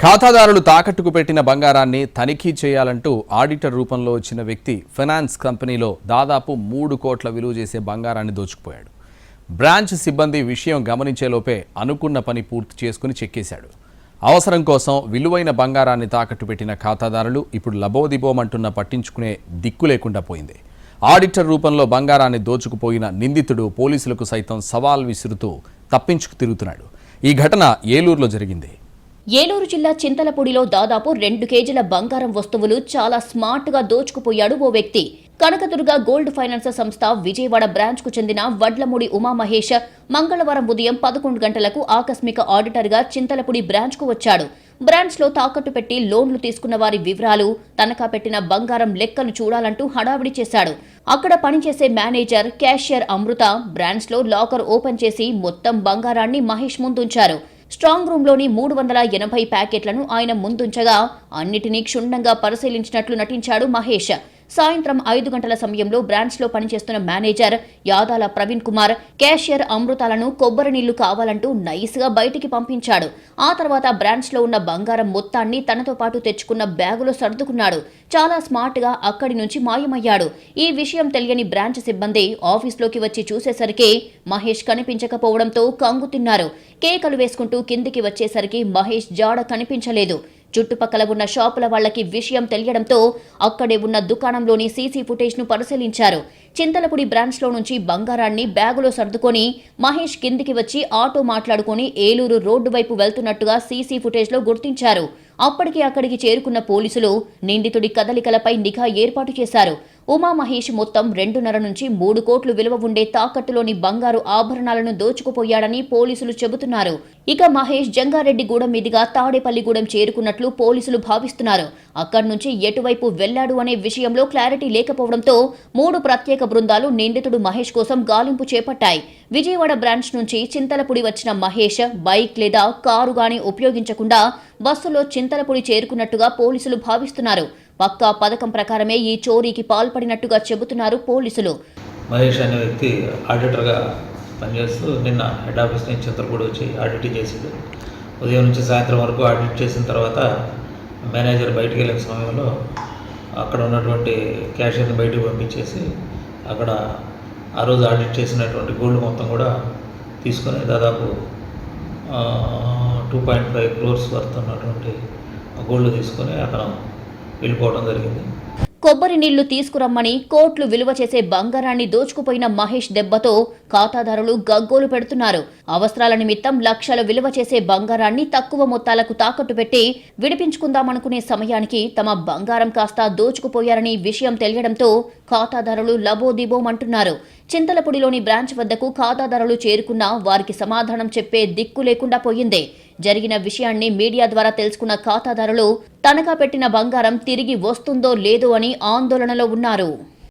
ఖాతాదారులు తాకట్టుకు పెట్టిన బంగారాన్ని తనిఖీ చేయాలంటూ ఆడిటర్ రూపంలో వచ్చిన వ్యక్తి ఫైనాన్స్ కంపెనీలో దాదాపు 3 కోట్ల విలువ చేసే బంగారాన్ని దోచుకుపోయాడు. బ్రాంచ్ సిబ్బంది విషయం గమనించేలోపే అనుకున్న పని పూర్తి చేసుకుని చెక్కేశాడు. అవసరం కోసం విలువైన బంగారాన్ని తాకట్టు పెట్టిన ఖాతాదారులు ఇప్పుడు లబోదిబోమంటున్న పట్టించుకునే దిక్కు లేకుండా పోయింది. ఆడిటర్ రూపంలో బంగారాన్ని దోచుకుపోయిన నిందితుడు పోలీసులకు సైతం సవాల్ విసురుతూ తప్పించుకు తిరుగుతున్నాడు. ఈ ఘటన ఏలూరులో జరిగింది. ఏలూరు జిల్లా చింతలపూడిలో దాదాపు 2 కేజీల బంగారం వస్తువులు చాలా స్మార్ట్గా దోచుకుపోయాడు ఓ వ్యక్తి. కనకదుర్గ గోల్డ్ ఫైనాన్స్ సంస్థ విజయవాడ బ్రాంచ్కు చెందిన వడ్లమూడి ఉమామహేష్ మంగళవారం ఉదయం 11 గంటలకు ఆకస్మిక ఆడిటర్గా చింతలపూడి బ్రాంచ్కు వచ్చాడు. బ్రాంచ్లో తాకట్టు పెట్టి లోన్లు తీసుకున్న వారి వివరాలు, తనఖా పెట్టిన బంగారం లెక్కలు చూడాలంటూ హడావిడి చేశాడు. అక్కడ పనిచేసే మేనేజర్, క్యాషియర్ అమృత బ్రాంచ్లో లాకర్ ఓపెన్ చేసి మొత్తం బంగారాన్ని మహేష్ ముందుంచారు. స్ట్రాంగ్ రూమ్లోని 380 ప్యాకెట్లను ఆయన ముందుంచగా అన్నిటినీ క్షుణ్ణంగా పరిశీలించినట్లు నటించాడు మహేష్. సాయంత్రం 5 గంటల సమయంలో బ్రాంచ్లో పనిచేస్తున్న మేనేజర్ యాదాల ప్రవీణ్ కుమార్, క్యాషియర్ అమృతాలను కొబ్బరి నీళ్లు కావాలంటూ నైస్గా బయటికి పంపించాడు. ఆ తర్వాత బ్రాంచ్లో ఉన్న బంగారం మొత్తాన్ని తనతో పాటు తెచ్చుకున్న బ్యాగులో సర్దుకున్నాడు. చాలా స్మార్ట్గా అక్కడి నుంచి మాయమయ్యాడు. ఈ విషయం తెలియని బ్రాంచ్ సిబ్బంది ఆఫీస్లోకి వచ్చి చూసేసరికి మహేష్ కనిపించకపోవడంతో కంగు తిన్నారు. కేకలు వేసుకుంటూ కిందికి వచ్చేసరికి మహేష్ జాడ కనిపించలేదు. చుట్టుపక్కల ఉన్న షాపుల వాళ్లకి విషయం తెలియడంతో అక్కడే ఉన్న దుకాణంలోని సీసీ ఫుటేజ్ను పరిశీలించారు. చింతలపూడి బ్రాంచ్లో నుంచి బంగారాన్ని బ్యాగులో సర్దుకొని మహేష్ కిందికి వచ్చి ఆటో మాట్లాడుకుని ఏలూరు రోడ్డు వైపు వెళ్తున్నట్టుగా సీసీ ఫుటేజ్లో గుర్తించారు. అప్పటికి అక్కడికి చేరుకున్న పోలీసులు నిందితుడి కదలికలపై నిఘా ఏర్పాటు చేశారు. ఉమామహేష్ మొత్తం 2.5 నుంచి 3 కోట్లు విలువ ఉండే తాకట్టులోని బంగారు ఆభరణాలను దోచుకుపోయాడని పోలీసులు చెబుతున్నారు. ఇక మహేష్ జంగారెడ్డిగూడెం మీదుగా తాడేపల్లిగూడెం చేరుకున్నట్లు పోలీసులు భావిస్తున్నారు. అక్కడి నుంచి ఎటువైపు వెళ్లాడు అనే విషయంలో క్లారిటీ లేకపోవడంతో 3 ప్రత్యేక బృందాలు నిందితుడు మహేష్ కోసం గాలింపు చేపట్టాయి. విజయవాడ బ్రాంచ్ నుంచి చింతలపూడి వచ్చిన మహేష్ బైక్ లేదా కారు గాని ఉపయోగించకుండా బస్సులో చింతలపూడి చేరుకున్నట్టుగా పోలీసులు భావిస్తున్నారు. పక్కా పథకం ప్రకారమే ఈ చోరీకి పాల్పడినట్టుగా చెబుతున్నారు పోలీసులు. మహేష్ అనే వ్యక్తి ఆడిటర్గా పనిచేస్తూ నిన్న హెడ్ ఆఫీస్ నుంచి చింతలపూడి వచ్చి ఆడిట్ చేశాడు. ఉదయం నుంచి సాయంత్రం వరకు ఆడిట్ చేసిన తర్వాత మేనేజర్ బయటికి వెళ్ళిన సమయంలో అక్కడ ఉన్నటువంటి క్యాషియర్ని బయటకు పంపించేసి అక్కడ ఆ రోజు ఆడిట్ చేసినటువంటి గోల్డ్ మొత్తం కూడా తీసుకొని దాదాపు 2.5 crores వర్త్ ఉన్నటువంటి గోల్డ్ తీసుకొని అక్కడ వెళ్ళిపోవడం జరిగింది. కొబ్బరి నీళ్లు తీసుకురమ్మని కోట్లు విలువ చేసే బంగారాన్ని దోచుకుపోయిన మహేష్ దెబ్బతో ఖాతాదారులు గగ్గోలు పెడుతున్నారు. అవసరాల నిమిత్తం లక్షల విలువ చేసే బంగారాన్ని తక్కువ మొత్తాలకు తాకట్టు పెట్టి విడిపించుకుందామనుకునే సమయానికి తమ బంగారం కాస్త దోచుకుపోయారని విషయం తెలియడంతో ఖాతాదారులు లబోదిబోమంటున్నారు. చింతలపూడిలోని బ్రాంచ్ వద్దకు ఖాతాదారులు చేరుకున్నా వారికి సమాధానం చెప్పే దిక్కు లేకుండా పోయింది. జరిగిన విషయాన్ని మీడియా ద్వారా తెలుసుకున్న ఖాతాదారులు తనఖా పెట్టిన బంగారం తిరిగి వస్తుందో లేదో అని ఆందోళనలో ఉన్నారు.